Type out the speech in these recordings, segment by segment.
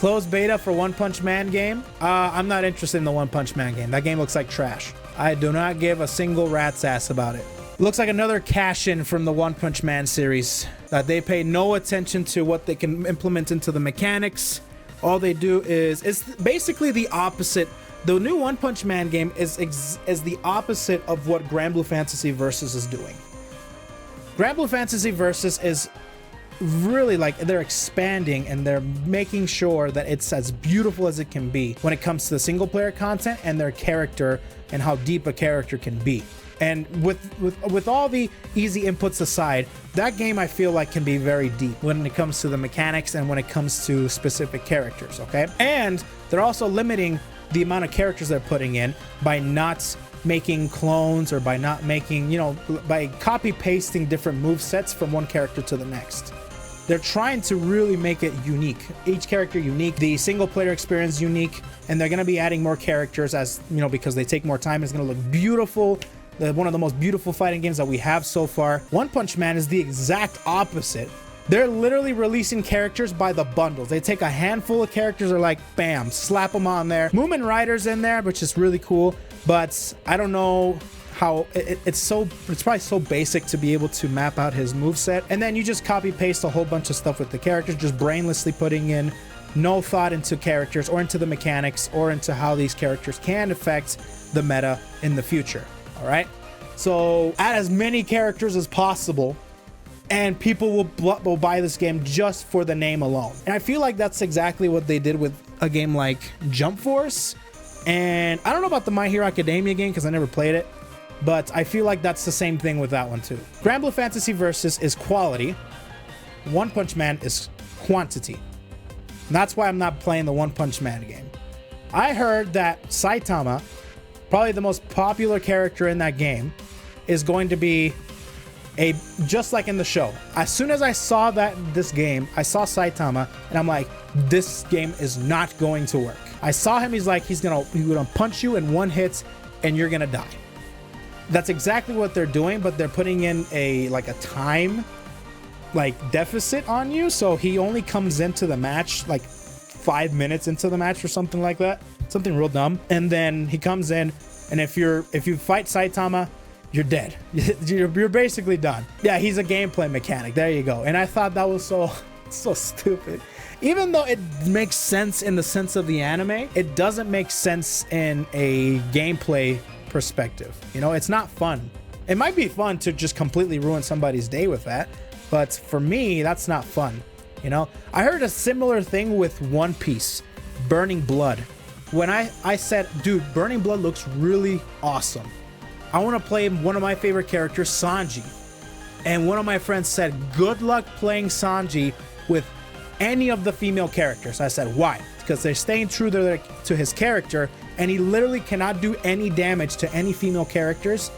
Closed beta for One Punch Man game. I'm not interested in the One Punch Man game. That game looks like trash. I do not give a single rat's ass about it. Looks like another cash-in from the One Punch Man series. That they pay no attention to what they can implement into the mechanics. All they do is, it's basically the opposite. The new One Punch Man game is the opposite of what Grand Blue Fantasy Versus is doing. Grand Blue Fantasy Versus is really like they're expanding and they're making sure that it's as beautiful as it can be when it comes to the single player content and their character and how deep a character can be. And with all the easy inputs aside, that game I feel like can be very deep when it comes to the mechanics and when it comes to specific characters, okay? And they're also limiting the amount of characters they're putting in by not making clones or by not making, you know, by copy pasting different move sets from one character to the next. They're trying to really make it unique. Each character unique, the single player experience unique, and they're going to be adding more characters as, you know, because they take more time. It's going to look beautiful. One of the most beautiful fighting games that we have so far. One Punch Man is the exact opposite. They're literally releasing characters by the bundles. They take a handful of characters, are like, bam, slap them on there. Moomin Rider's in there, which is really cool, but I don't know how it's probably so basic to be able to map out his moveset. And then you just copy paste a whole bunch of stuff with the characters, just brainlessly putting in no thought into characters or into the mechanics or into how these characters can affect the meta in the future. All right, so add as many characters as possible and people will buy this game just for the name alone. And I feel like that's exactly what they did with a game like Jump Force. And I don't know about the My Hero Academia game because I never played it, but I feel like that's the same thing with that one too. Grand Blue Fantasy Versus is quality. One Punch Man is quantity. And that's why I'm not playing the One Punch Man game. I heard that Saitama, probably the most popular character in that game, is going to be just like in the show. As soon as I saw this game, I saw Saitama and I'm like, this game is not going to work. I saw him, he's gonna punch you in one hit and you're gonna die. That's exactly what they're doing, but they're putting in a time deficit on you, so he only comes into the match like 5 minutes into the match or something like that. Something real dumb. And then he comes in, and if you fight Saitama, you're dead. You're basically done. Yeah, he's a gameplay mechanic. There you go. And I thought that was so stupid. Even though it makes sense in the sense of the anime, it doesn't make sense in a gameplay perspective. You know, it's not fun. It might be fun to just completely ruin somebody's day with that, but for me, that's not fun. You know, I heard a similar thing with One Piece, Burning Blood. When I said, dude, Burning Blood looks really awesome. I want to play one of my favorite characters, Sanji. And one of my friends said, good luck playing Sanji with any of the female characters. I said, why? Because they're staying true to his character, and he literally cannot do any damage to any female characters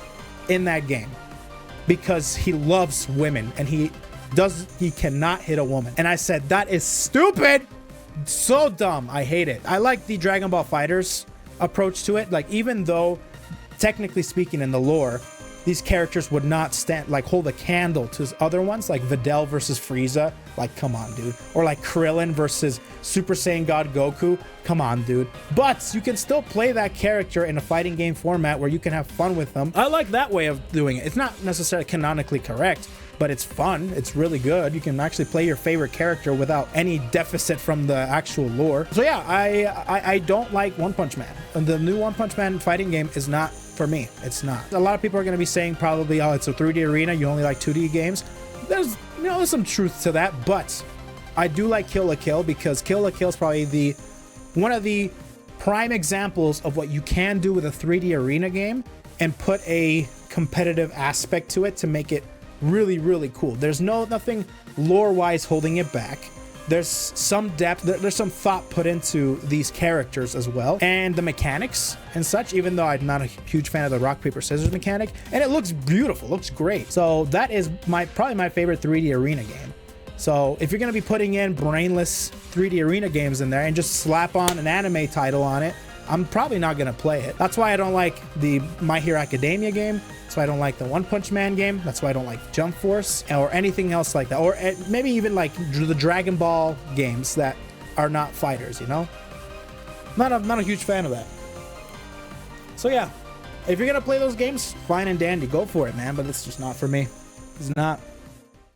in that game because he loves women and he cannot hit a woman. And I said, that is stupid. So dumb. I hate it. I like the Dragon Ball FighterZ approach to it. Like, even though technically speaking in the lore, these characters would not hold a candle to other ones, like Videl versus Frieza. Like, come on, dude. Or like Krillin versus Super Saiyan God Goku. Come on, dude. But you can still play that character in a fighting game format where you can have fun with them. I like that way of doing it. It's not necessarily canonically correct, but it's fun. It's really good. You can actually play your favorite character without any deficit from the actual lore. So yeah, I don't like One Punch Man. And the new One Punch Man fighting game is not for me. It's not. A lot of people are going to be saying probably, oh, it's a 3D arena. You only like 2D games. There's some truth to that, but I do like Kill la Kill because Kill la Kill is probably one of the prime examples of what you can do with a 3D arena game and put a competitive aspect to it to make it really, really cool. There's nothing lore-wise holding it back. There's some depth, there's some thought put into these characters as well, and the mechanics and such, even though I'm not a huge fan of the rock, paper, scissors mechanic, and it looks beautiful, looks great. So that is probably my favorite 3D arena game. So if you're going to be putting in brainless 3D arena games in there and just slap on an anime title on it, I'm probably not going to play it. That's why I don't like the My Hero Academia game. That's why I don't like the One Punch Man game. That's why I don't like Jump Force or anything else like that. Or maybe even like the Dragon Ball games that are not fighters, you know? Not a huge fan of that. So yeah, if you're gonna play those games, fine and dandy, go for it, man. But it's just not for me. It's not.